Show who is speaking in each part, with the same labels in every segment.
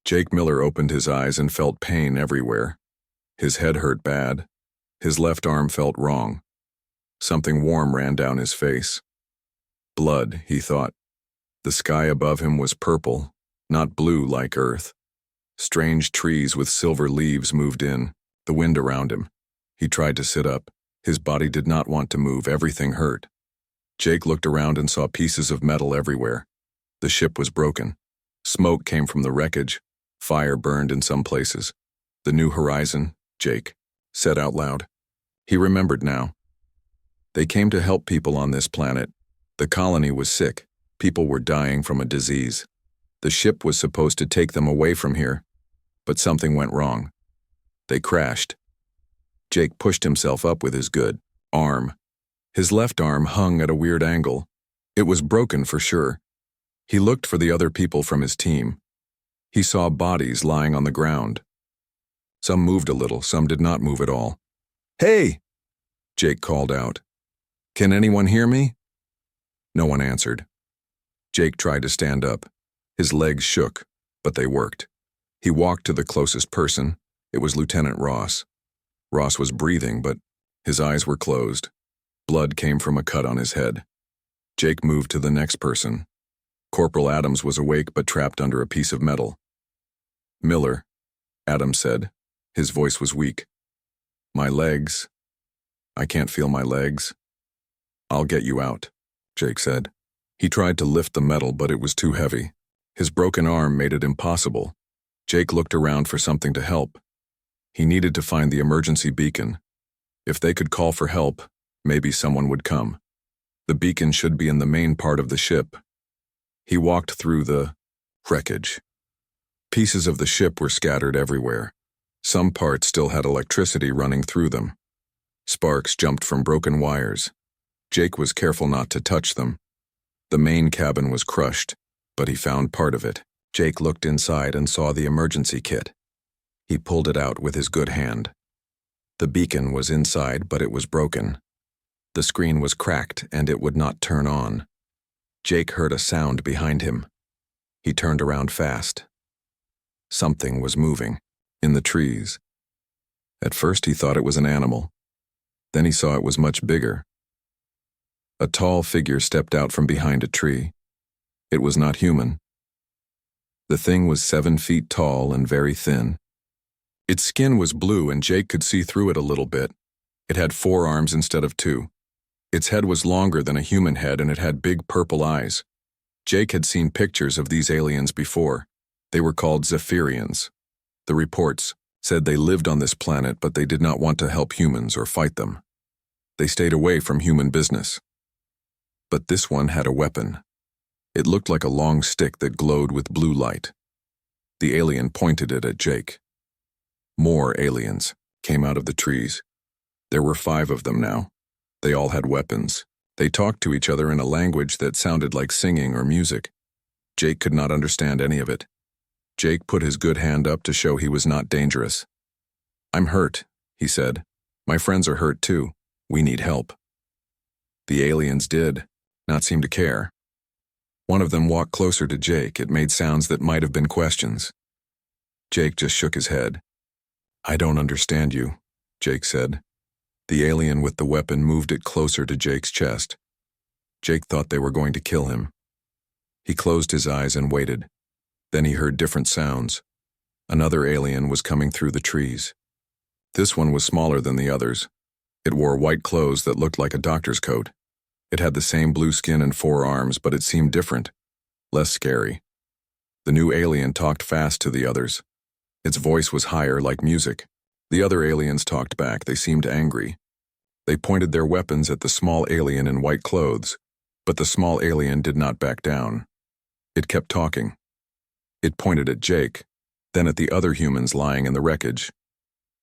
Speaker 1: Jake Miller opened his eyes and felt pain everywhere. His head hurt bad. His left arm felt wrong. Something warm ran down his face. Blood, he thought. The sky above him was purple, not blue like Earth. Strange trees with silver leaves moved in, the wind around him. He tried to sit up. His body did not want to move. Everything hurt. Jake looked around and saw pieces of metal everywhere. The ship was broken. Smoke came from the wreckage. Fire burned in some places. The new horizon, Jake said out loud. He remembered now. They came to help people on this planet. The colony was sick. People were dying from a disease. The ship was supposed to take them away from here, but something went wrong. They crashed. Jake pushed himself up with his good arm. His left arm hung at a weird angle. It was broken for sure. He looked for the other people from his team. He saw bodies lying on the ground. Some moved a little, some did not move at all. "Hey!" Jake called out. "Can anyone hear me?" No one answered. Jake tried to stand up. His legs shook, but they worked. He walked to the closest person. It was Lieutenant Ross. Ross was breathing, but his eyes were closed. Blood came from a cut on his head. Jake moved to the next person. Corporal Adams was awake but trapped under a piece of metal. "Miller," Adams said. His voice was weak. "My legs. I can't feel my legs." "I'll get you out," Jake said. He tried to lift the metal, but it was too heavy. His broken arm made it impossible. Jake looked around for something to help. He needed to find the emergency beacon. If they could call for help, maybe someone would come. The beacon should be in the main part of the ship. He walked through the wreckage. Pieces of the ship were scattered everywhere. Some parts still had electricity running through them. Sparks jumped from broken wires. Jake was careful not to touch them. The main cabin was crushed, but he found part of it. Jake looked inside and saw the emergency kit. He pulled it out with his good hand. The beacon was inside, but it was broken. The screen was cracked and it would not turn on. Jake heard a sound behind him. He turned around fast. Something was moving, in the trees. At first he thought it was an animal. Then he saw it was much bigger. A tall figure stepped out from behind a tree. It was not human. The thing was 7 feet tall and very thin. Its skin was blue and Jake could see through it a little bit. It had 4 arms instead of 2. Its head was longer than a human head and it had big purple eyes. Jake had seen pictures of these aliens before. They were called Zephyrians. The reports said they lived on this planet, but they did not want to help humans or fight them. They stayed away from human business. But this one had a weapon. It looked like a long stick that glowed with blue light. The alien pointed it at Jake. More aliens came out of the trees. There were 5 of them now. They all had weapons. They talked to each other in a language that sounded like singing or music. Jake could not understand any of it. Jake put his good hand up to show he was not dangerous. "I'm hurt," he said. "My friends are hurt too. We need help." The aliens did not seem to care. One of them walked closer to Jake. It made sounds that might have been questions. Jake just shook his head. "I don't understand you," Jake said. The alien with the weapon moved it closer to Jake's chest. Jake thought they were going to kill him. He closed his eyes and waited. Then he heard different sounds. Another alien was coming through the trees. This one was smaller than the others. It wore white clothes that looked like a doctor's coat. It had the same blue skin and 4 arms, but it seemed different, less scary. The new alien talked fast to the others. Its voice was higher, like music. The other aliens talked back. They seemed angry. They pointed their weapons at the small alien in white clothes, but the small alien did not back down. It kept talking. It pointed at Jake, then at the other humans lying in the wreckage.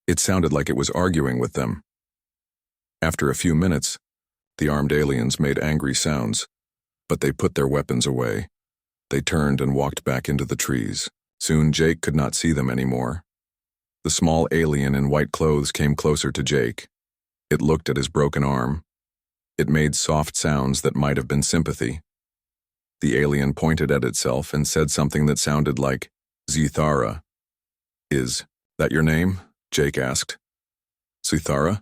Speaker 1: It sounded like it was arguing with them. After a few minutes, the armed aliens made angry sounds, but they put their weapons away. They turned and walked back into the trees. Soon Jake could not see them anymore. The small alien in white clothes came closer to Jake. It looked at his broken arm. It made soft sounds that might have been sympathy. The alien pointed at itself and said something that sounded like, Zithara. Is that your name? Jake asked. Zithara?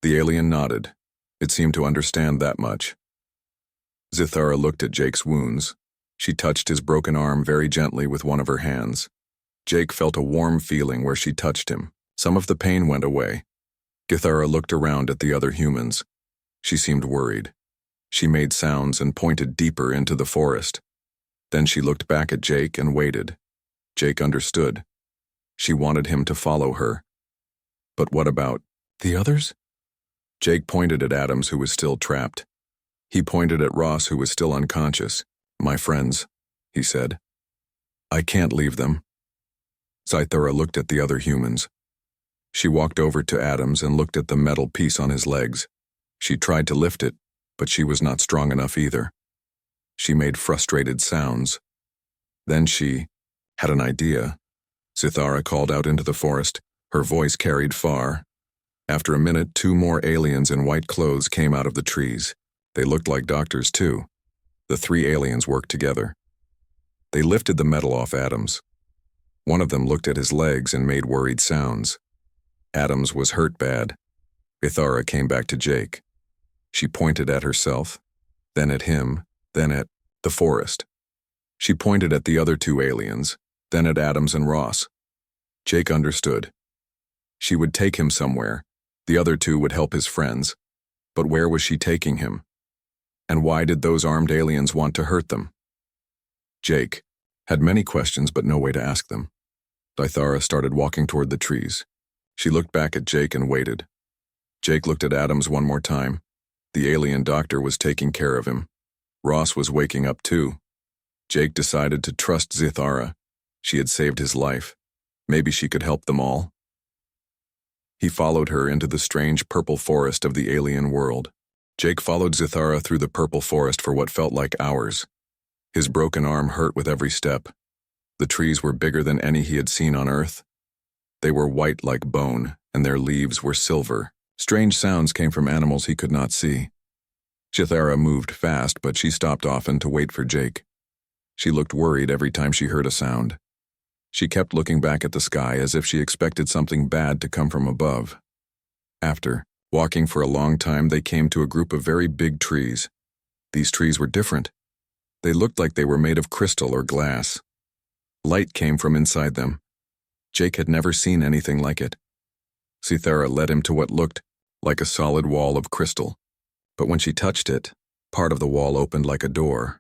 Speaker 1: The alien nodded. It seemed to understand that much. Zithara looked at Jake's wounds. She touched his broken arm very gently with one of her hands. Jake felt a warm feeling where she touched him. Some of the pain went away. Zithara looked around at the other humans. She seemed worried. She made sounds and pointed deeper into the forest. Then she looked back at Jake and waited. Jake understood. She wanted him to follow her. But what about the others? Jake pointed at Adams, who was still trapped. He pointed at Ross, who was still unconscious. My friends, he said. I can't leave them. Zithara looked at the other humans. She walked over to Adams and looked at the metal piece on his legs. She tried to lift it, but she was not strong enough either. She made frustrated sounds. Then she had an idea. Zithara called out into the forest. Her voice carried far. After a minute, 2 more aliens in white clothes came out of the trees. They looked like doctors too. The 3 aliens worked together. They lifted the metal off Adams. One of them looked at his legs and made worried sounds. Adams was hurt bad. Zithara came back to Jake. She pointed at herself, then at him, then at the forest. She pointed at the other 2 aliens, then at Adams and Ross. Jake understood. She would take him somewhere. The other 2 would help his friends. But where was she taking him? And why did those armed aliens want to hurt them? Jake had many questions but no way to ask them. Zithara started walking toward the trees. She looked back at Jake and waited. Jake looked at Adams one more time. The alien doctor was taking care of him. Ross was waking up too. Jake decided to trust Zithara. She had saved his life. Maybe she could help them all. He followed her into the strange purple forest of the alien world. Jake followed Zithara through the purple forest for what felt like hours. His broken arm hurt with every step. The trees were bigger than any he had seen on Earth. They were white like bone, and their leaves were silver. Strange sounds came from animals he could not see. Zithara moved fast, but she stopped often to wait for Jake. She looked worried every time she heard a sound. She kept looking back at the sky as if she expected something bad to come from above. After walking for a long time, they came to a group of very big trees. These trees were different. They looked like they were made of crystal or glass. Light came from inside them. Jake had never seen anything like it. Zithara led him to what looked like a solid wall of crystal. But when she touched it, part of the wall opened like a door.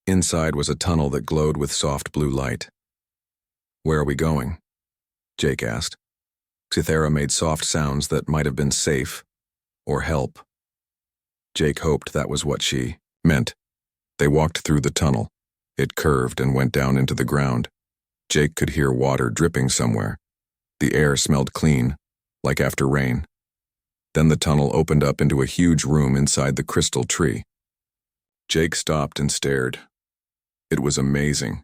Speaker 1: Inside was a tunnel that glowed with soft blue light. Where are we going? Jake asked. Zithara made soft sounds that might have been safe or help. Jake hoped that was what she meant. They walked through the tunnel. It curved and went down into the ground. Jake could hear water dripping somewhere. The air smelled clean, like after rain. Then the tunnel opened up into a huge room inside the crystal tree. Jake stopped and stared. It was amazing.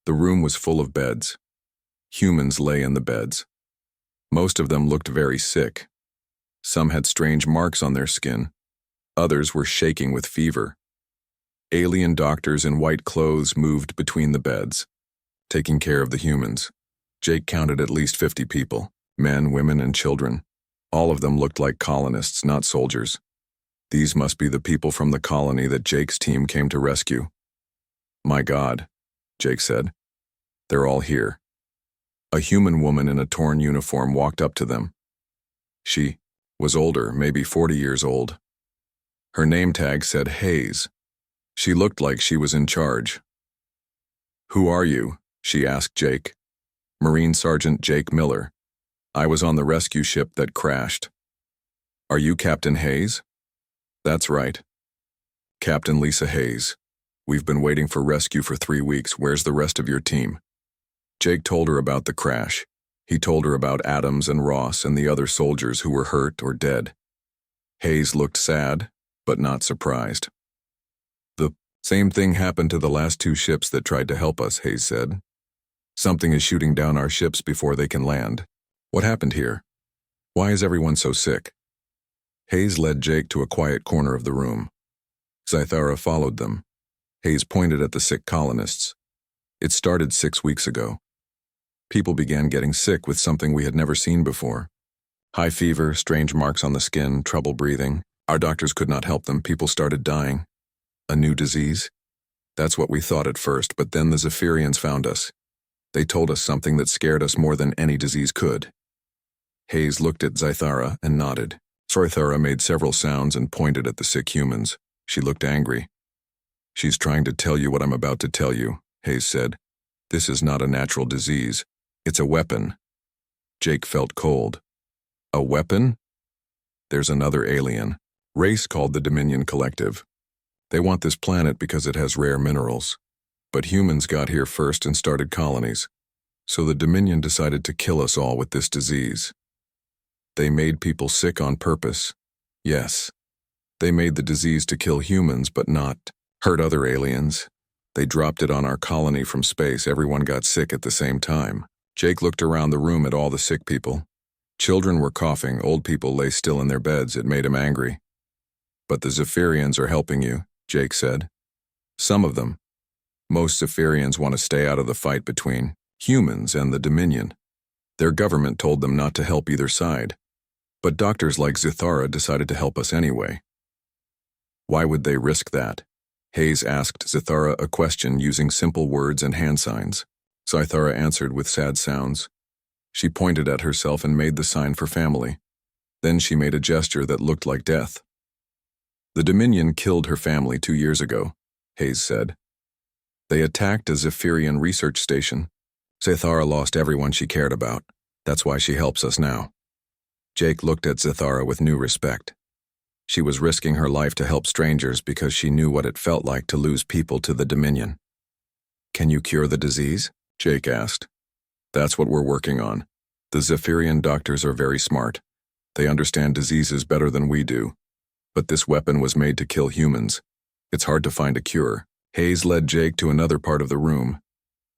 Speaker 1: The room was full of beds. Humans lay in the beds. Most of them looked very sick. Some had strange marks on their skin. Others were shaking with fever. Alien doctors in white clothes moved between the beds, taking care of the humans. Jake counted at least 50 people, men, women, and children. All of them looked like colonists, not soldiers. These must be the people from the colony that Jake's team came to rescue. My God, Jake said. They're all here. A human woman in a torn uniform walked up to them. She was older, maybe 40 years old. Her name tag said Hayes. She looked like she was in charge. Who are you? She asked Jake. Marine Sergeant Jake Miller. I was on the rescue ship that crashed. Are you Captain Hayes? That's right. Captain Lisa Hayes. We've been waiting for rescue for 3 weeks. Where's the rest of your team? Jake told her about the crash. He told her about Adams and Ross and the other soldiers who were hurt or dead. Hayes looked sad, but not surprised. The same thing happened to the last 2 ships that tried to help us, Hayes said. Something is shooting down our ships before they can land. What happened here? Why is everyone so sick? Hayes led Jake to a quiet corner of the room. Zithara followed them. Hayes pointed at the sick colonists. It started 6 weeks ago. People began getting sick with something we had never seen before. High fever, strange marks on the skin, trouble breathing. Our doctors could not help them. People started dying. A new disease? That's what we thought at first, but then the Zephyrians found us. They told us something that scared us more than any disease could. Hayes looked at Zythara and nodded. Zythara made several sounds and pointed at the sick humans. She looked angry. "She's trying to tell you what I'm about to tell you," Hayes said. "This is not a natural disease. It's a weapon." Jake felt cold. "A weapon?" "There's another alien race called the Dominion Collective. They want this planet because it has rare minerals. But humans got here first and started colonies. So the Dominion decided to kill us all with this disease. They made people sick on purpose. Yes. They made the disease to kill humans, but not hurt other aliens. They dropped it on our colony from space. Everyone got sick at the same time." Jake looked around the room at all the sick people. Children were coughing, old people lay still in their beds. It made him angry. "But the Zephyrians are helping you," Jake said. "Some of them. Most Zephyrians want to stay out of the fight between humans and the Dominion. Their government told them not to help either side. But doctors like Zythara decided to help us anyway." "Why would they risk that?" Hayes asked Zythara a question using simple words and hand signs. Zythara answered with sad sounds. She pointed at herself and made the sign for family. Then she made a gesture that looked like death. "The Dominion killed her family 2 years ago," Hayes said. "They attacked a Zephyrian research station. Zythara lost everyone she cared about. That's why she helps us now." Jake looked at Zythara with new respect. She was risking her life to help strangers because she knew what it felt like to lose people to the Dominion. "Can you cure the disease?" Jake asked. "That's what we're working on. The Zephyrian doctors are very smart. They understand diseases better than we do. But this weapon was made to kill humans. It's hard to find a cure." Hayes led Jake to another part of the room.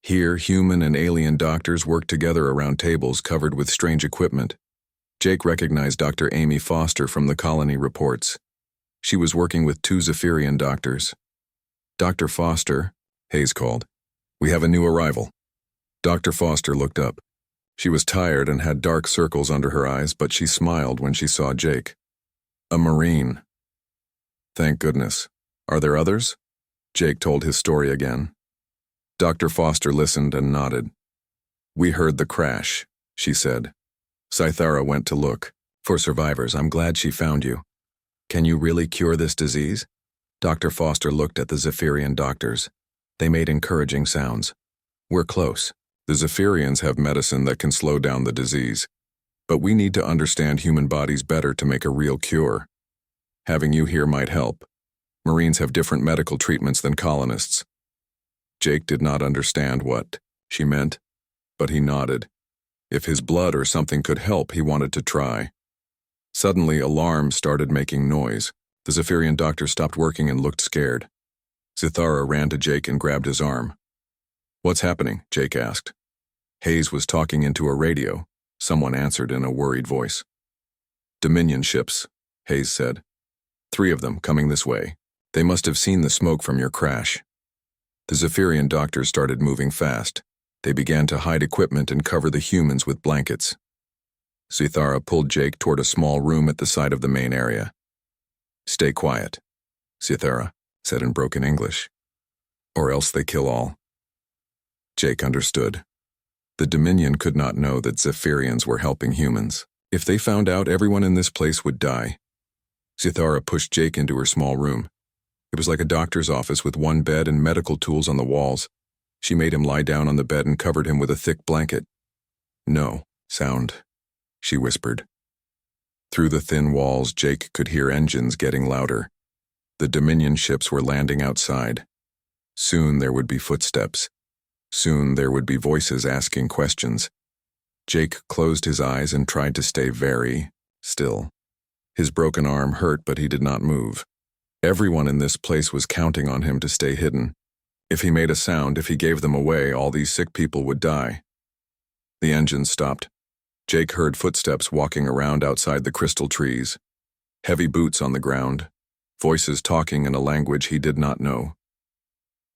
Speaker 1: Here, human and alien doctors worked together around tables covered with strange equipment. Jake recognized Dr. Amy Foster from the colony reports. She was working with 2 Zephyrian doctors. "Dr. Foster," Hayes called. "We have a new arrival." Dr. Foster looked up. She was tired and had dark circles under her eyes, but she smiled when she saw Jake. "A Marine." "Thank goodness. Are there others?" Jake told his story again. Dr. Foster listened and nodded. "We heard the crash," she said. "Zythara went to look for survivors. I'm glad she found you. Can you really cure this disease?" Dr. Foster looked at the Zephyrian doctors. They made encouraging sounds. "We're close. The Zephyrians have medicine that can slow down the disease. But we need to understand human bodies better to make a real cure. Having you here might help. Marines have different medical treatments than colonists." Jake did not understand what she meant, but he nodded. If his blood or something could help, he wanted to try. Suddenly, alarms started making noise. The Zephyrian doctor stopped working and looked scared. Zythara ran to Jake and grabbed his arm. "What's happening?" Jake asked. Hayes was talking into a radio. Someone answered in a worried voice. "Dominion ships," Hayes said. 3 of them coming this way. They must have seen the smoke from your crash." The Zephyrian doctors started moving fast. They began to hide equipment and cover the humans with blankets. Zythara pulled Jake toward a small room at the side of the main area. "Stay quiet," Zythara said in broken English. "Or else they kill all." Jake understood. The Dominion could not know that Zephyrians were helping humans. If they found out, everyone in this place would die. Zythara pushed Jake into her small room. It was like a doctor's office with 1 bed and medical tools on the walls. She made him lie down on the bed and covered him with a thick blanket. "No sound," she whispered. Through the thin walls, Jake could hear engines getting louder. The Dominion ships were landing outside. Soon there would be footsteps. Soon there would be voices asking questions. Jake closed his eyes and tried to stay very still. His broken arm hurt, but he did not move. Everyone in this place was counting on him to stay hidden. If he made a sound, if he gave them away, all these sick people would die. The engine stopped. Jake heard footsteps walking around outside the crystal trees. Heavy boots on the ground. Voices talking in a language he did not know.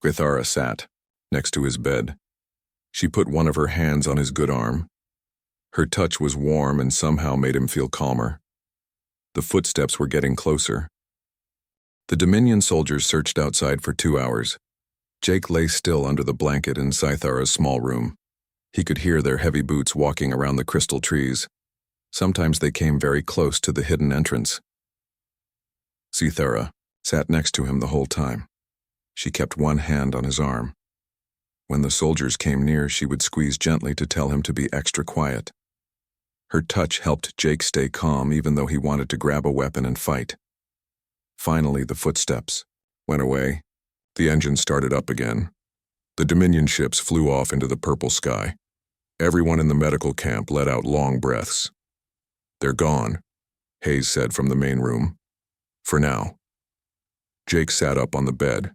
Speaker 1: Zythara sat. next to his bed. She put one of her hands on his good arm. Her touch was warm and somehow made him feel calmer. The footsteps were getting closer. The Dominion soldiers searched outside for 2 hours. Jake lay still under the blanket in Scythara's small room. He could hear their heavy boots walking around the crystal trees. Sometimes they came very close to the hidden entrance. Scythara sat next to him the whole time. She kept one hand on his arm. When the soldiers came near, she would squeeze gently to tell him to be extra quiet. Her touch helped Jake stay calm even though he wanted to grab a weapon and fight. Finally, the footsteps went away. The engine started up again. The Dominion ships flew off into the purple sky. Everyone in the medical camp let out long breaths. "They're gone," Hayes said from the main room. "For now." Jake sat up on the bed.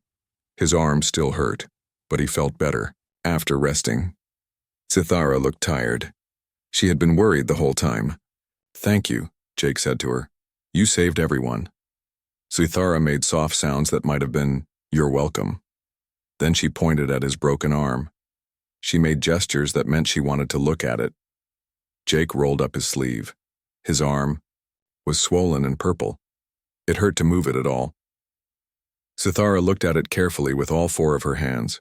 Speaker 1: His arm still hurt, but he felt better after resting. Scythara looked tired. She had been worried the whole time. "Thank you," Jake said to her. "You saved everyone." Scythara made soft sounds that might have been, "You're welcome." Then she pointed at his broken arm. She made gestures that meant she wanted to look at it. Jake rolled up his sleeve. His arm was swollen and purple. It hurt to move it at all. Scythara looked at it carefully with all 4 of her hands.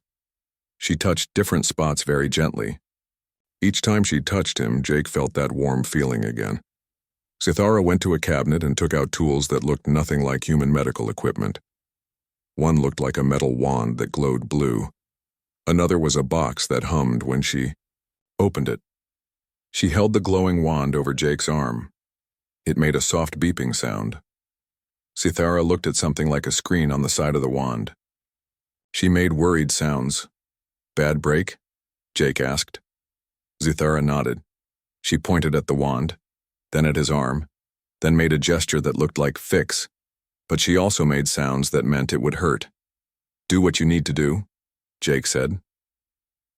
Speaker 1: She touched different spots very gently. Each time she touched him, Jake felt that warm feeling again. Scythara went to a cabinet and took out tools that looked nothing like human medical equipment. One looked like a metal wand that glowed blue. Another was a box that hummed when she opened it. She held the glowing wand over Jake's arm. It made a soft beeping sound. Scythara looked at something like a screen on the side of the wand. She made worried sounds. "Bad break?" Jake asked. Scythara nodded. She pointed at the wand, then at his arm, then made a gesture that looked like fix, but she also made sounds that meant it would hurt. "Do what you need to do," Jake said.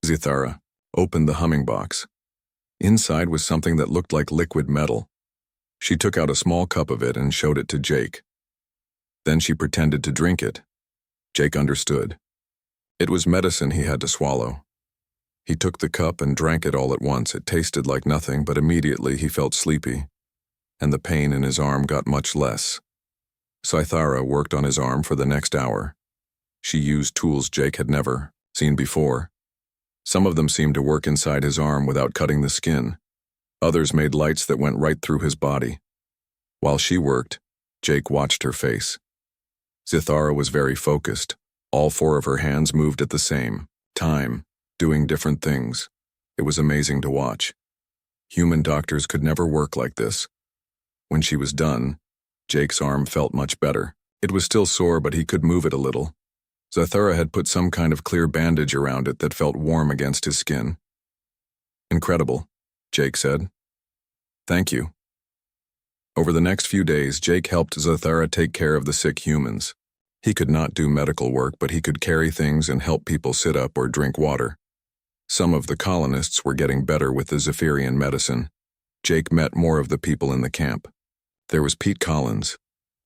Speaker 1: Scythara opened the humming box. Inside was something that looked like liquid metal. She took out a small cup of it and showed it to Jake. Then she pretended to drink it. Jake understood. It was medicine he had to swallow. He took the cup and drank it all at once. It tasted like nothing, but immediately he felt sleepy, and the pain in his arm got much less. Scythara worked on his arm for the next hour. She used tools Jake had never seen before. Some of them seemed to work inside his arm without cutting the skin. Others made lights that went right through his body. While she worked, Jake watched her face. Scythara was very focused. All 4 of her hands moved at the same time, doing different things. It was amazing to watch. Human doctors could never work like this. When she was done, Jake's arm felt much better. It was still sore, but he could move it a little. Scythara had put some kind of clear bandage around it that felt warm against his skin. "Incredible," Jake said. "Thank you." Over the next few days, Jake helped Scythara take care of the sick humans. He could not do medical work, but he could carry things and help people sit up or drink water. Some of the colonists were getting better with the Zephyrian medicine. Jake met more of the people in the camp. There was Pete Collins,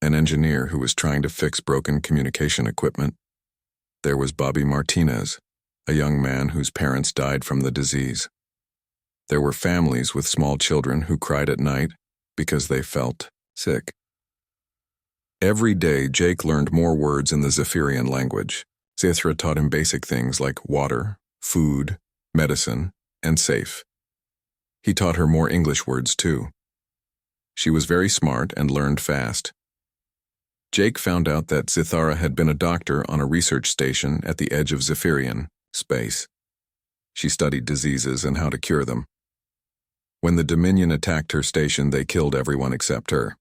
Speaker 1: an engineer who was trying to fix broken communication equipment. There was Bobby Martinez, a young man whose parents died from the disease. There were families with small children who cried at night because they felt sick. Every day, Jake learned more words in the Zephyrian language. Scythara taught him basic things like water, food, medicine, and safe. He taught her more English words too. She was very smart and learned fast. Jake found out that Scythara had been a doctor on a research station at the edge of Zephyrian space. She studied diseases and how to cure them. When the Dominion attacked her station, they killed everyone except her.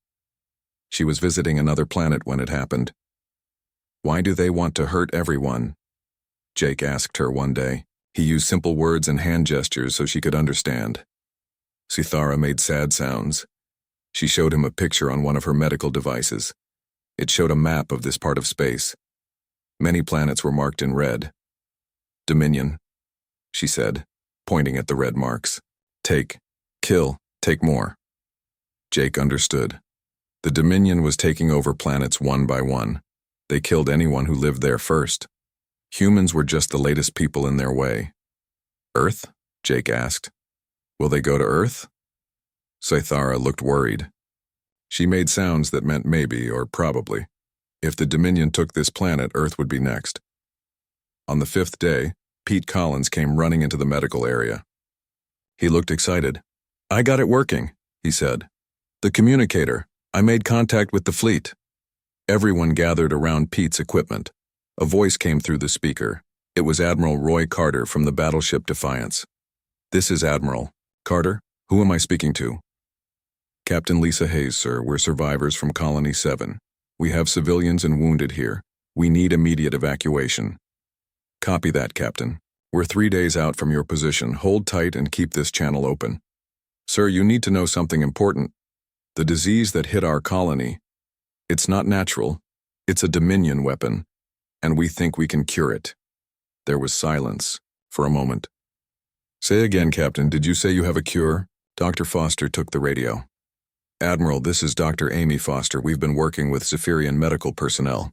Speaker 1: She was visiting another planet when it happened. "Why do they want to hurt everyone?" Jake asked her one day. He used simple words and hand gestures so she could understand. Scythara made sad sounds. She showed him a picture on one of her medical devices. It showed a map of this part of space. Many planets were marked in red. "Dominion," she said, pointing at the red marks. "Take, kill, take more." Jake understood. The Dominion was taking over planets one by one. They killed anyone who lived there first. Humans were just the latest people in their way. Earth? Jake asked. Will they go to Earth? Zaithara looked worried. She made sounds that meant maybe or probably. If the Dominion took this planet, Earth would be next. On the 5th day, Pete Collins came running into the medical area. He looked excited. I got it working, he said. The communicator. I made contact with the fleet. Everyone gathered around Pete's equipment. A voice came through the speaker. It was Admiral Roy Carter from the battleship Defiance. This is Admiral. Carter, who am I speaking to? Captain Lisa Hayes, sir. We're survivors from Colony 7. We have civilians and wounded here. We need immediate evacuation. Copy that, Captain. We're 3 days out from your position. Hold tight and keep this channel open. Sir, you need to know something important. The disease that hit our colony, it's not natural. It's a Dominion weapon, and we think we can cure it. There was silence for a moment. Say again, Captain, did you say you have a cure? Dr. Foster took the radio. Admiral, this is Dr. Amy Foster. We've been working with Zephyrian medical personnel.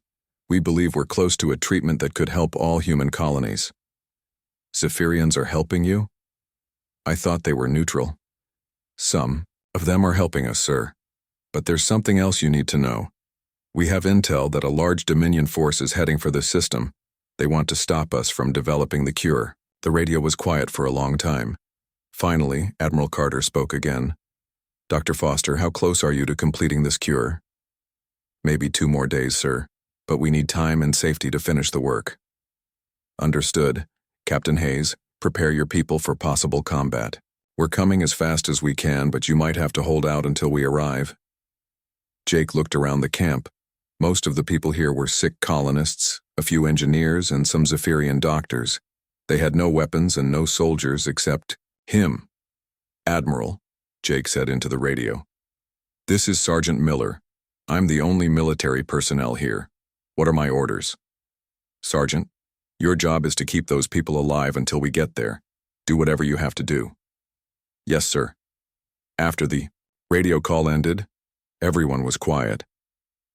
Speaker 1: We believe we're close to a treatment that could help all human colonies. Zephyrians are helping you? I thought they were neutral. Some of them are helping us, sir. But there's something else you need to know. We have intel that a large Dominion force is heading for the system. They want to stop us from developing the cure. The radio was quiet for a long time. Finally, Admiral Carter spoke again. Dr. Foster, how close are you to completing this cure? Maybe 2 more days, sir, but we need time and safety to finish the work. Understood. Captain Hayes, prepare your people for possible combat. We're coming as fast as we can, but you might have to hold out until we arrive. Jake looked around the camp. Most of the people here were sick colonists, a few engineers, and some Zephyrian doctors. They had no weapons and no soldiers except him. Admiral, Jake said into the radio. This is Sergeant Miller. I'm the only military personnel here. What are my orders? Sergeant, your job is to keep those people alive until we get there. Do whatever you have to do. Yes, sir. After the radio call ended, everyone was quiet.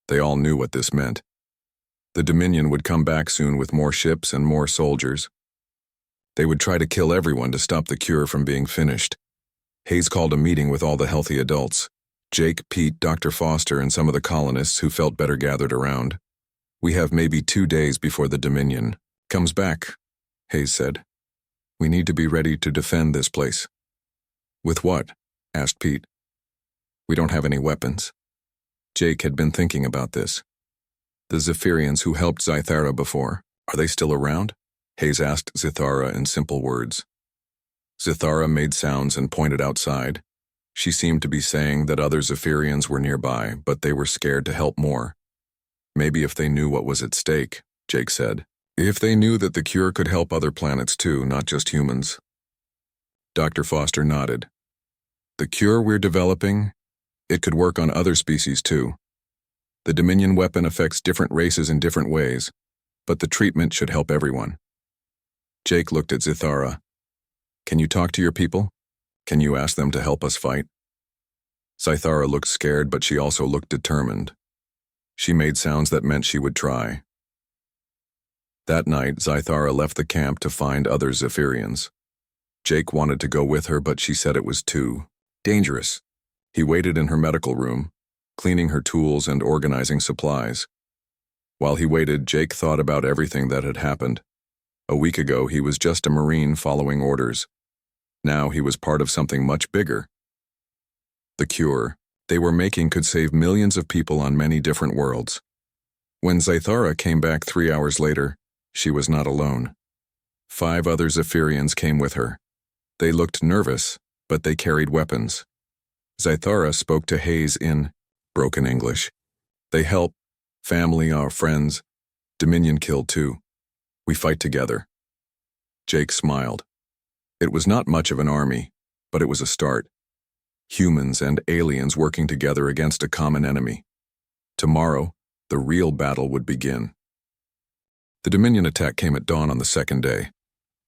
Speaker 1: They all knew what this meant. The Dominion would come back soon with more ships and more soldiers. They would try to kill everyone to stop the cure from being finished. Hayes called a meeting with all the healthy adults. Jake, Pete, Dr. Foster, and some of the colonists who felt better gathered around. We have maybe 2 days before the Dominion comes back, Hayes said. We need to be ready to defend this place. With what? Asked Pete. We don't have any weapons. Jake had been thinking about this. The Zephyrians who helped Zaithara before, are they still around? Hayes asked Zaithara in simple words. Zaithara made sounds and pointed outside. She seemed to be saying that other Zephyrians were nearby, but they were scared to help more. Maybe if they knew what was at stake, Jake said. If they knew that the cure could help other planets too, not just humans. Dr. Foster nodded. The cure we're developing, it could work on other species too. The Dominion weapon affects different races in different ways, but the treatment should help everyone. Jake looked at Zaithara. Can you talk to your people? Can you ask them to help us fight? Zaithara looked scared, but she also looked determined. She made sounds that meant she would try. That night, Zaithara left the camp to find other Zephyrians. Jake wanted to go with her, but she said it was too dangerous. He waited in her medical room, cleaning her tools and organizing supplies. While he waited, Jake thought about everything that had happened. A week ago, he was just a Marine following orders. Now he was part of something much bigger. The cure they were making could save millions of people on many different worlds. When Zaithara came back 3 hours later, she was not alone. 5 other Zephyrians came with her. They looked nervous, but they carried weapons. Zaithara spoke to Hayes in broken English. They help. Family, our friends. Dominion killed too. We fight together. Jake smiled. It was not much of an army, but it was a start. Humans and aliens working together against a common enemy. Tomorrow, the real battle would begin. The Dominion attack came at dawn on the 2nd day.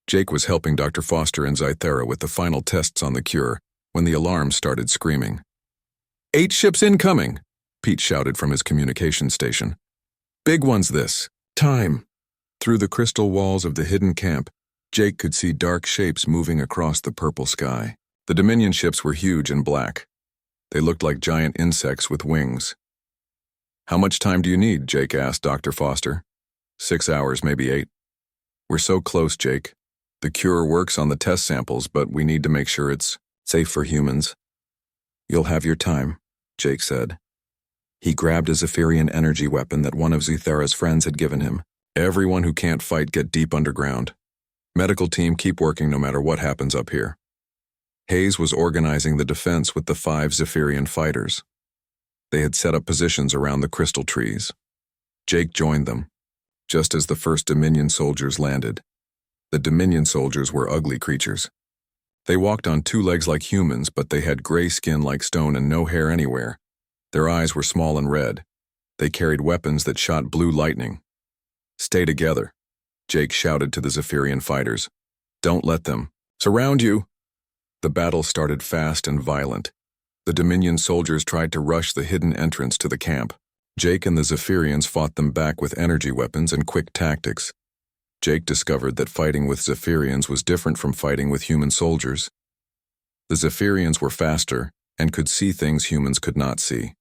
Speaker 1: Jake was helping Dr. Foster and Zaithara with the final tests on the cure when the alarm started screaming. 8 ships incoming, Pete shouted from his communication station. Big ones this time. Through the crystal walls of the hidden camp, Jake could see dark shapes moving across the purple sky. The Dominion ships were huge and black. They looked like giant insects with wings. "How much time do you need?" Jake asked Dr. Foster. 6 hours, maybe 8. "We're so close, Jake. The cure works on the test samples, but we need to make sure it's safe for humans." "You'll have your time," Jake said. He grabbed a Zephyrian energy weapon that one of Zuthara's friends had given him. "Everyone who can't fight, get deep underground. Medical team, keep working no matter what happens up here." Hayes was organizing the defense with the 5 Zephyrian fighters. They had set up positions around the crystal trees. Jake joined them, just as the first Dominion soldiers landed. The Dominion soldiers were ugly creatures. They walked on 2 legs like humans, but they had gray skin like stone and no hair anywhere. Their eyes were small and red. They carried weapons that shot blue lightning. "Stay together," Jake shouted to the Zephyrian fighters. "Don't let them surround you." The battle started fast and violent. The Dominion soldiers tried to rush the hidden entrance to the camp. Jake and the Zephyrians fought them back with energy weapons and quick tactics. Jake discovered that fighting with Zephyrians was different from fighting with human soldiers. The Zephyrians were faster and could see things humans could not see.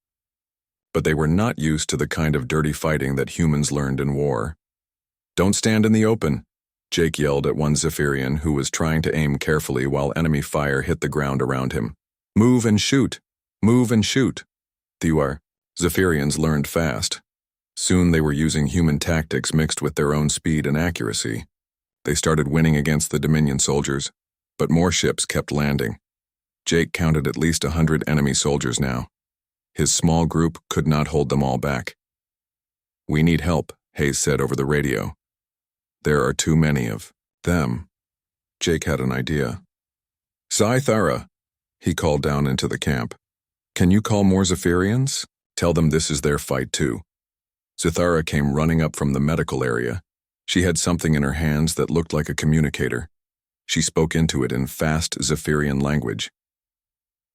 Speaker 1: But they were not used to the kind of dirty fighting that humans learned in war. "Don't stand in the open," Jake yelled at one Zephyrian who was trying to aim carefully while enemy fire hit the ground around him. "Move and shoot! Move and shoot!" The Zephyrians learned fast. Soon they were using human tactics mixed with their own speed and accuracy. They started winning against the Dominion soldiers, but more ships kept landing. Jake counted at least 100 enemy soldiers now. His small group could not hold them all back. "We need help," Hayes said over the radio. "There are too many of them." Jake had an idea. "Zythara," he called down into the camp. "Can you call more Zephyrians? Tell them this is their fight too." Zythara came running up from the medical area. She had something in her hands that looked like a communicator. She spoke into it in fast Zephyrian language.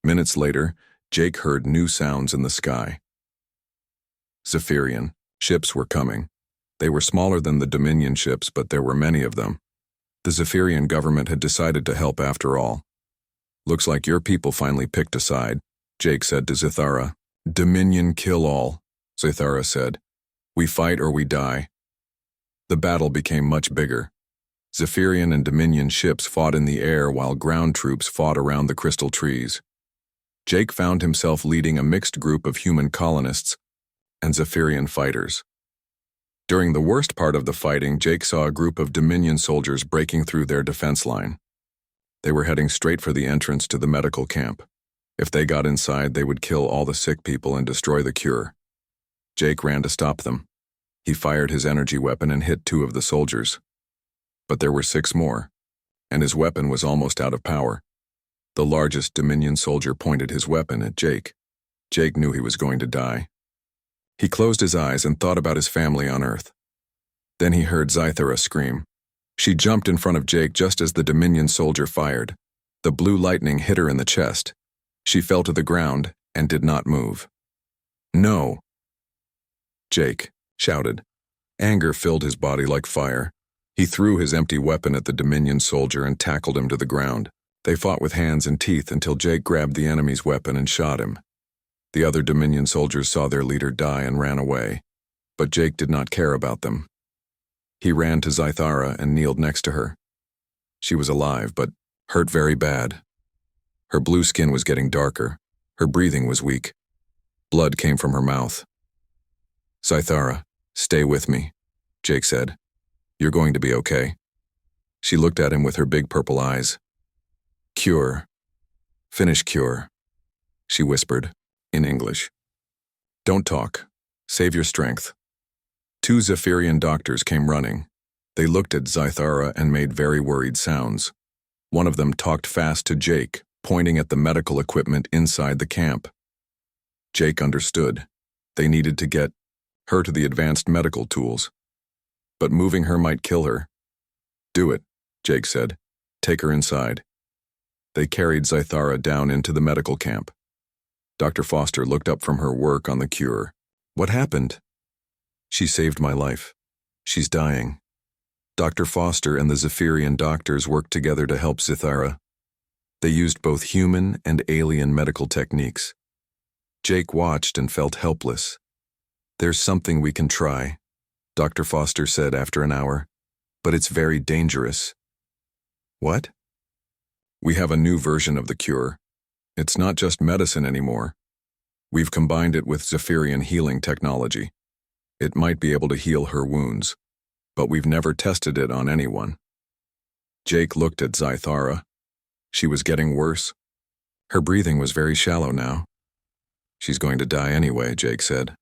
Speaker 1: Minutes later, Jake heard new sounds in the sky. Zephyrian ships were coming. They were smaller than the Dominion ships, but there were many of them. The Zephyrian government had decided to help after all. "Looks like your people finally picked a side," Jake said to Zythara. "Dominion kill all," Zythara said. "We fight or we die." The battle became much bigger. Zephyrian and Dominion ships fought in the air while ground troops fought around the crystal trees. Jake found himself leading a mixed group of human colonists and Zephyrian fighters. During the worst part of the fighting, Jake saw a group of Dominion soldiers breaking through their defense line. They were heading straight for the entrance to the medical camp. If they got inside, they would kill all the sick people and destroy the cure. Jake ran to stop them. He fired his energy weapon and hit 2 of the soldiers. But there were 6 more, and his weapon was almost out of power. The largest Dominion soldier pointed his weapon at Jake. Jake knew he was going to die. He closed his eyes and thought about his family on Earth. Then he heard Zythara scream. She jumped in front of Jake just as the Dominion soldier fired. The blue lightning hit her in the chest. She fell to the ground and did not move. "No!" Jake shouted. Anger filled his body like fire. He threw his empty weapon at the Dominion soldier and tackled him to the ground. They fought with hands and teeth until Jake grabbed the enemy's weapon and shot him. The other Dominion soldiers saw their leader die and ran away, but Jake did not care about them. He ran to Zythara and kneeled next to her. She was alive, but hurt very bad. Her blue skin was getting darker. Her breathing was weak. Blood came from her mouth. "Zythara, stay with me," Jake said. "You're going to be okay." She looked at him with her big purple eyes. "Cure. Finish cure," she whispered, in English. "Don't talk. Save your strength." 2 Zephyrian doctors came running. They looked at Zythara and made very worried sounds. One of them talked fast to Jake, pointing at the medical equipment inside the camp. Jake understood. They needed to get her to the advanced medical tools. But moving her might kill her. "Do it," Jake said. "Take her inside." They carried Zythara down into the medical camp. Dr. Foster looked up from her work on the cure. "What happened?" "She saved my life. She's dying." Dr. Foster and the Zephyrian doctors worked together to help Zithara. They used both human and alien medical techniques. Jake watched and felt helpless. "There's something we can try," Dr. Foster said after an hour, "but it's very dangerous." "What?" "We have a new version of the cure. It's not just medicine anymore. We've combined it with Zephyrian healing technology. It might be able to heal her wounds, but we've never tested it on anyone." Jake looked at Zithara. She was getting worse. Her breathing was very shallow now. "She's going to die anyway," Jake said.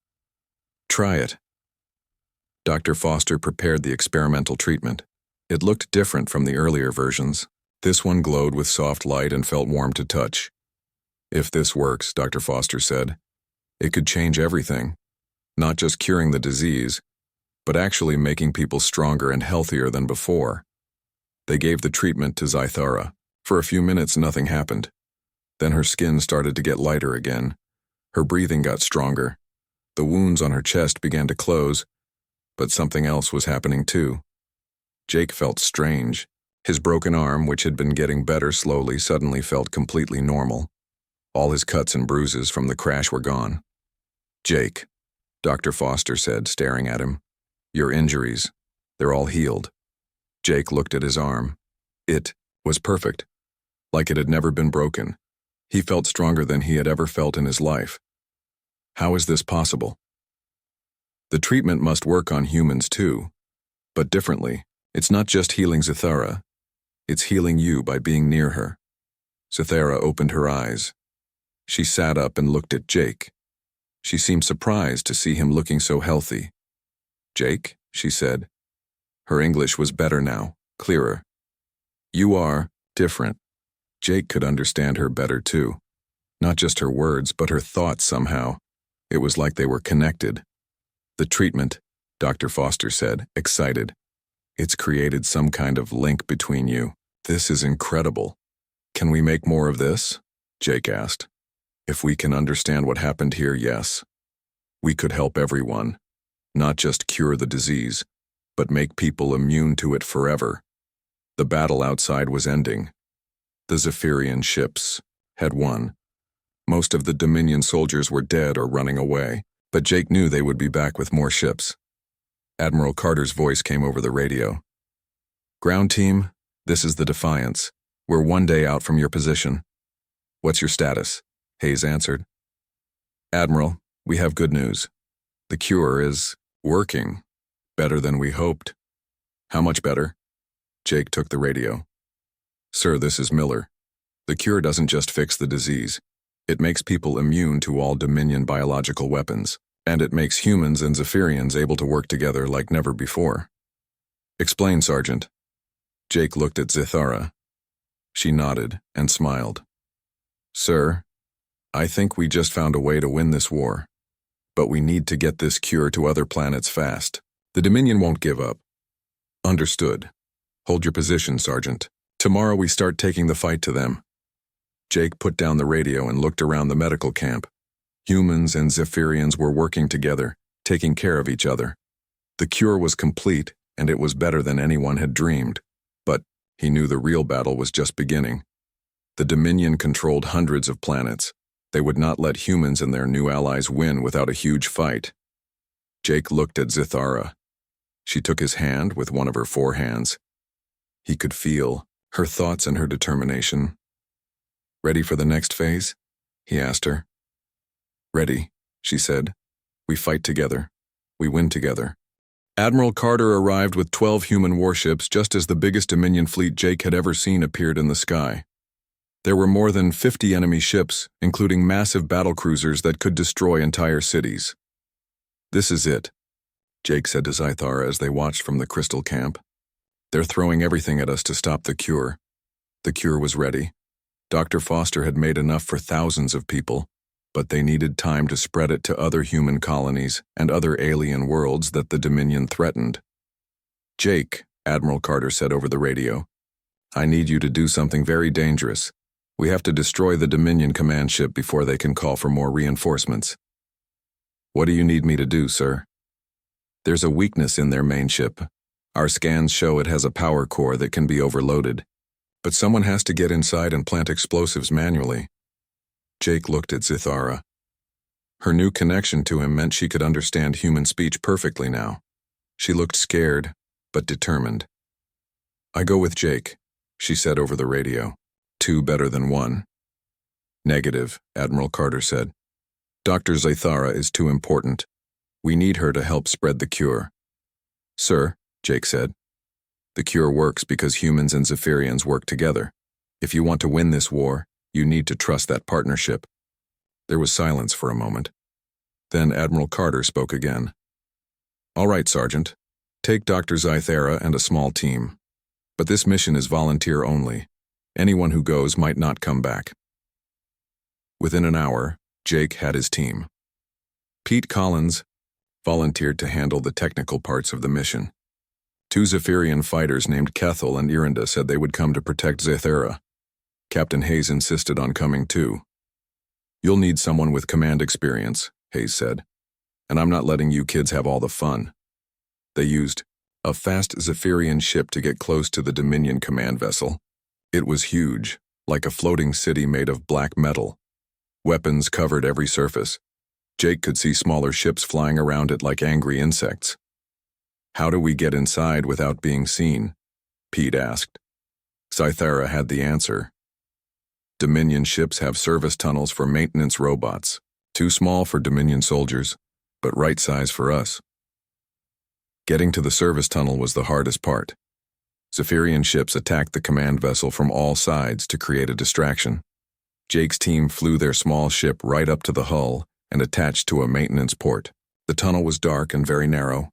Speaker 1: "Try it." Dr. Foster prepared the experimental treatment. It looked different from the earlier versions. This one glowed with soft light and felt warm to touch. "If this works," Dr. Foster said, "it could change everything, not just curing the disease, but actually making people stronger and healthier than before." They gave the treatment to Zithara. For a few minutes, nothing happened. Then her skin started to get lighter again. Her breathing got stronger. The wounds on her chest began to close, but something else was happening too. Jake felt strange. His broken arm, which had been getting better slowly, suddenly felt completely normal. All his cuts and bruises from the crash were gone. "Jake," Dr. Foster said, staring at him, "your injuries, they're all healed." Jake looked at his arm. It was perfect, like it had never been broken. He felt stronger than he had ever felt in his life. "How is this possible?" "The treatment must work on humans too, but differently. It's not just healing Zithara. It's healing you by being near her." Zithara opened her eyes. She sat up and looked at Jake. She seemed surprised to see him looking so healthy. "Jake," she said. Her English was better now, clearer. "You are different." Jake could understand her better too. Not just her words, but her thoughts somehow. It was like they were connected. "The treatment," Dr. Foster said, excited. "It's created some kind of link between you. This is incredible. Can we make more of this?" Jake asked. "If we can understand what happened here, yes. We could help everyone, not just cure the disease, but make people immune to it forever." The battle outside was ending. The Zephyrian ships had won. Most of the Dominion soldiers were dead or running away, but Jake knew they would be back with more ships. Admiral Carter's voice came over the radio. "Ground team, this is the Defiance. We're 1 day out from your position." "What's your status?" Hayes answered. "Admiral, we have good news. The cure is working. Better than we hoped." "How much better?" Jake took the radio. "Sir, this is Miller. The cure doesn't just fix the disease. It makes people immune to all Dominion biological weapons, and it makes humans and Zephyrians able to work together like never before." "Explain, Sergeant." Jake looked at Zithara. She nodded and smiled. "Sir, I think we just found a way to win this war. But we need to get this cure to other planets fast. The Dominion won't give up." "Understood. Hold your position, Sergeant. Tomorrow we start taking the fight to them." Jake put down the radio and looked around the medical camp. Humans and Zephyrians were working together, taking care of each other. The cure was complete, and it was better than anyone had dreamed. But he knew the real battle was just beginning. The Dominion controlled hundreds of planets. They would not let humans and their new allies win without a huge fight. Jake looked at Zithara. She took his hand with one of her 4 hands. He could feel her thoughts and her determination. "Ready for the next phase?" he asked her. "Ready," she said. "We fight together. We win together." Admiral Carter arrived with 12 human warships just as the biggest Dominion fleet Jake had ever seen appeared in the sky. There were more than 50 enemy ships, including massive battlecruisers that could destroy entire cities. "This is it," Jake said to Zithara as they watched from the crystal camp. "They're throwing everything at us to stop the cure." The cure was ready. Dr. Foster had made enough for thousands of people, but they needed time to spread it to other human colonies and other alien worlds that the Dominion threatened. "Jake," Admiral Carter said over the radio, "I need you to do something very dangerous. We have to destroy the Dominion command ship before they can call for more reinforcements." "What do you need me to do, sir?" "There's a weakness in their main ship. Our scans show it has a power core that can be overloaded. But someone has to get inside and plant explosives manually. Jake looked at Zithara. Her new connection to him meant she could understand human speech perfectly now. She looked scared, but determined. I go with Jake, she said over the radio. 2 better than 1. Negative, Admiral Carter said. Dr. Zithara is too important. We need her to help spread the cure. Sir, Jake said, the cure works because humans and Zephyrians work together. If you want to win this war, you need to trust that partnership. There was silence for a moment. Then Admiral Carter spoke again. All right, Sergeant. Take Dr. Zithara and a small team. But this mission is volunteer only. Anyone who goes might not come back. Within an hour, Jake had his team. Pete Collins volunteered to handle the technical parts of the mission. 2 Zephyrian fighters named Kethel and Irinda said they would come to protect Zithara. Captain Hayes insisted on coming too. You'll need someone with command experience, Hayes said. And I'm not letting you kids have all the fun. They used a fast Zephyrian ship to get close to the Dominion command vessel. It was huge, like a floating city made of black metal. Weapons covered every surface. Jake could see smaller ships flying around it like angry insects. How do we get inside without being seen? Pete asked. Zithara had the answer. Dominion ships have service tunnels for maintenance robots. Too small for Dominion soldiers, but right size for us. Getting to the service tunnel was the hardest part. Zephyrian ships attacked the command vessel from all sides to create a distraction. Jake's team flew their small ship right up to the hull and attached to a maintenance port. The tunnel was dark and very narrow.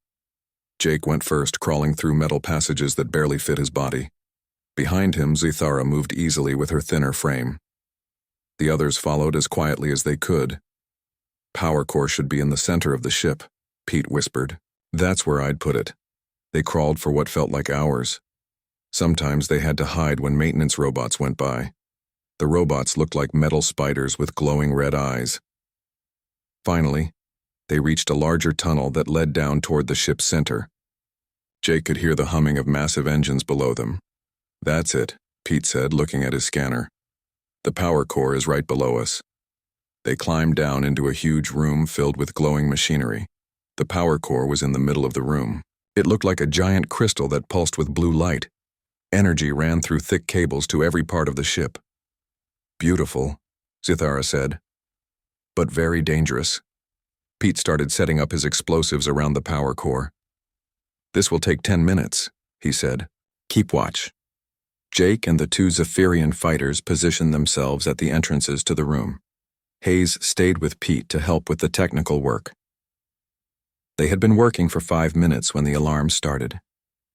Speaker 1: Jake went first, crawling through metal passages that barely fit his body. Behind him, Zithara moved easily with her thinner frame. The others followed as quietly as they could. Power core should be in the center of the ship, Pete whispered. That's where I'd put it. They crawled for what felt like hours. Sometimes they had to hide when maintenance robots went by. The robots looked like metal spiders with glowing red eyes. Finally, they reached a larger tunnel that led down toward the ship's center. Jake could hear the humming of massive engines below them. That's it, Pete said, looking at his scanner. The power core is right below us. They climbed down into a huge room filled with glowing machinery. The power core was in the middle of the room. It looked like a giant crystal that pulsed with blue light. Energy ran through thick cables to every part of the ship. Beautiful, Zithara said, but very dangerous. Pete started setting up his explosives around the power core. This will take 10 minutes, he said. Keep watch. Jake and the 2 Zephyrian fighters positioned themselves at the entrances to the room. Hayes stayed with Pete to help with the technical work. They had been working for 5 minutes when the alarm started.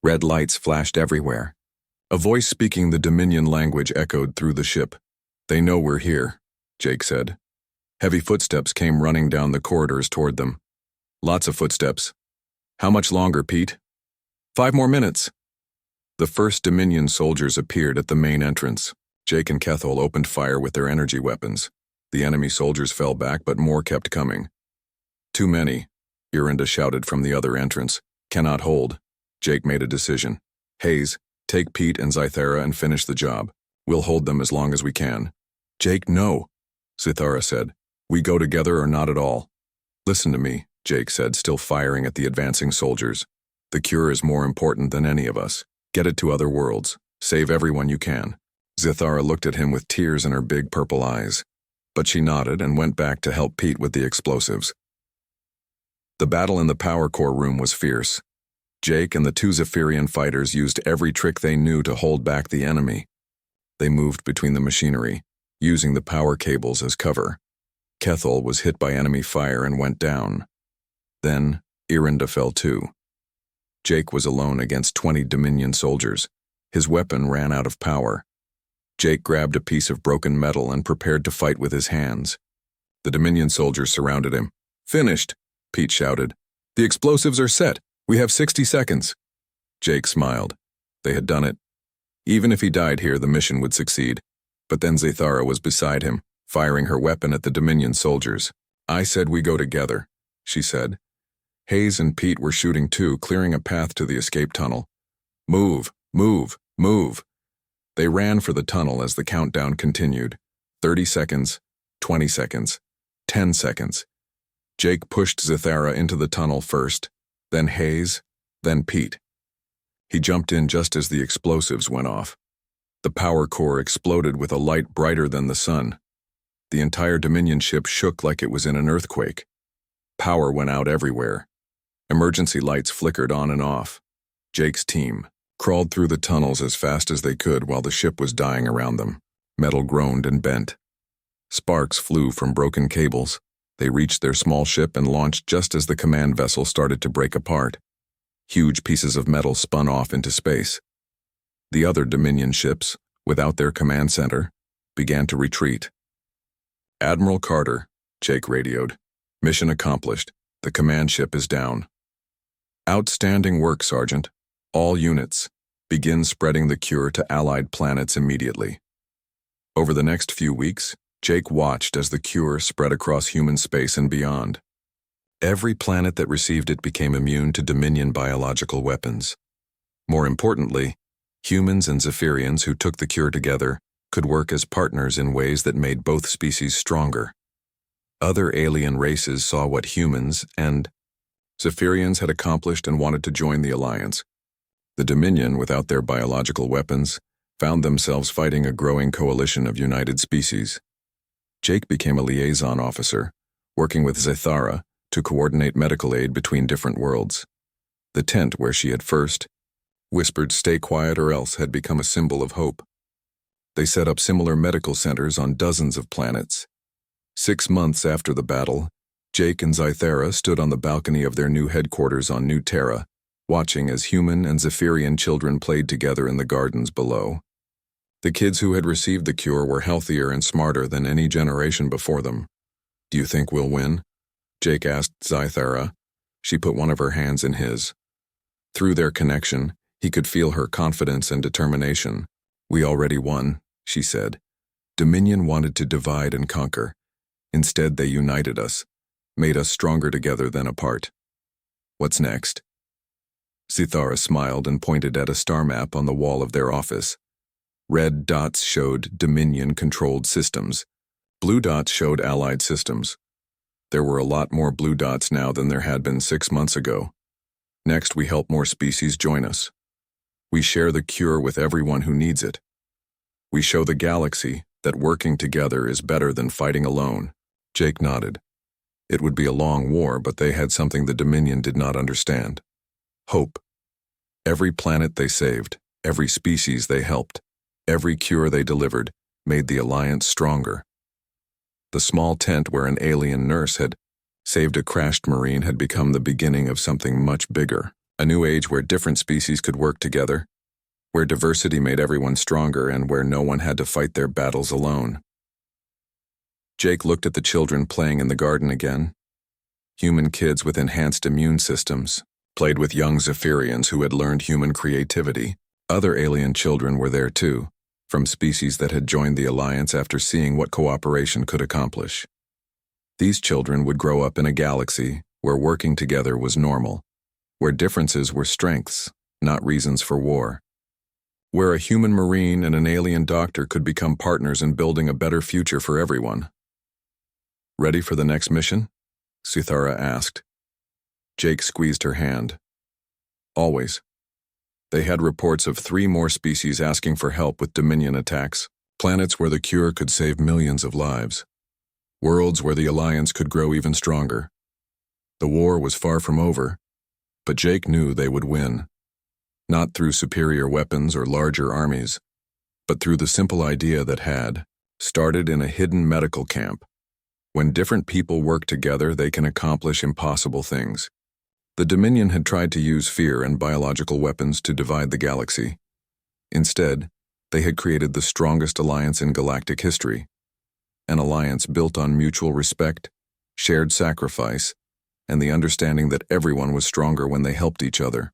Speaker 1: Red lights flashed everywhere. A voice speaking the Dominion language echoed through the ship. They know we're here, Jake said. Heavy footsteps came running down the corridors toward them. Lots of footsteps. How much longer, Pete? 5 more minutes. The first Dominion soldiers appeared at the main entrance. Jake and Kethel opened fire with their energy weapons. The enemy soldiers fell back, but more kept coming. Too many, Irinda shouted from the other entrance. Cannot hold. Jake made a decision. Hayes, take Pete and Zithara and finish the job. We'll hold them as long as we can. Jake, no, Zithara said. We go together or not at all. Listen to me, Jake said, still firing at the advancing soldiers. The cure is more important than any of us. Get it to other worlds. Save everyone you can. Zithara looked at him with tears in her big purple eyes. But she nodded and went back to help Pete with the explosives. The battle in the power core room was fierce. Jake and the 2 Zephyrian fighters used every trick they knew to hold back the enemy. They moved between the machinery, using the power cables as cover. Kethel was hit by enemy fire and went down. Then, Irinda fell too. Jake was alone against 20 Dominion soldiers. His weapon ran out of power. Jake grabbed a piece of broken metal and prepared to fight with his hands. The Dominion soldiers surrounded him. Finished, Pete shouted. The explosives are set. We have 60 seconds. Jake smiled. They had done it. Even if he died here, the mission would succeed. But then Zithara was beside him, firing her weapon at the Dominion soldiers. I said we go together, she said. Hayes and Pete were shooting too, clearing a path to the escape tunnel. Move, move, move. They ran for the tunnel as the countdown continued. 30 seconds, 20 seconds, 10 seconds. Jake pushed Zathara into the tunnel first, then Hayes, then Pete. He jumped in just as the explosives went off. The power core exploded with a light brighter than the sun. The entire Dominion ship shook like it was in an earthquake. Power went out everywhere. Emergency lights flickered on and off. Jake's team crawled through the tunnels as fast as they could while the ship was dying around them. Metal groaned and bent. Sparks flew from broken cables. They reached their small ship and launched just as the command vessel started to break apart. Huge pieces of metal spun off into space. The other Dominion ships, without their command center, began to retreat. "Admiral Carter," Jake radioed. "Mission accomplished. The command ship is down." "Outstanding work, Sergeant. All units, begin spreading the cure to allied planets immediately." Over the next few weeks, Jake watched as the cure spread across human space and beyond. Every planet that received it became immune to Dominion biological weapons. More importantly, humans and Zephyrians who took the cure together could work as partners in ways that made both species stronger. Other alien races saw what humans and Zephyrians had accomplished and wanted to join the alliance. The Dominion, without their biological weapons, found themselves fighting a growing coalition of united species. Jake became a liaison officer, working with Zathara to coordinate medical aid between different worlds. The tent where she had first whispered "stay quiet or else" had become a symbol of hope. They set up similar medical centers on dozens of planets. 6 months after the battle, Jake and Zathara stood on the balcony of their new headquarters on New Terra, watching as human and Zephyrian children played together in the gardens below. The kids who had received the cure were healthier and smarter than any generation before them. "Do you think we'll win?" Jake asked Zathara. She put one of her hands in his. Through their connection, he could feel her confidence and determination. "We already won," she said. "Dominion wanted to divide and conquer. Instead, they united us, made us stronger together than apart. What's next?" Zathara smiled and pointed at a star map on the wall of their office. Red dots showed Dominion-controlled systems. Blue dots showed Allied systems. There were a lot more blue dots now than there had been 6 months ago. "Next, we help more species join us. We share the cure with everyone who needs it. We show the galaxy that working together is better than fighting alone." Jake nodded. It would be a long war, but they had something the Dominion did not understand. Hope. Every planet they saved, every species they helped, every cure they delivered made the alliance stronger. The small tent where an alien nurse had saved a crashed Marine had become the beginning of something much bigger. A new age where different species could work together, where diversity made everyone stronger and where no one had to fight their battles alone. Jake looked at the children playing in the garden again. Human kids with enhanced immune systems played with young Zephyrians who had learned human creativity. Other alien children were there too, from species that had joined the alliance after seeing what cooperation could accomplish. These children would grow up in a galaxy where working together was normal, where differences were strengths, not reasons for war, where a human Marine and an alien doctor could become partners in building a better future for everyone. "Ready for the next mission?" Zathara asked. Jake squeezed her hand. "Always." They had reports of 3 more species asking for help with Dominion attacks, planets where the cure could save millions of lives, worlds where the alliance could grow even stronger. The war was far from over, but Jake knew they would win, not through superior weapons or larger armies, but through the simple idea that had started in a hidden medical camp. When different people work together, they can accomplish impossible things. The Dominion had tried to use fear and biological weapons to divide the galaxy. Instead, they had created the strongest alliance in galactic history, an alliance built on mutual respect, shared sacrifice, and the understanding that everyone was stronger when they helped each other.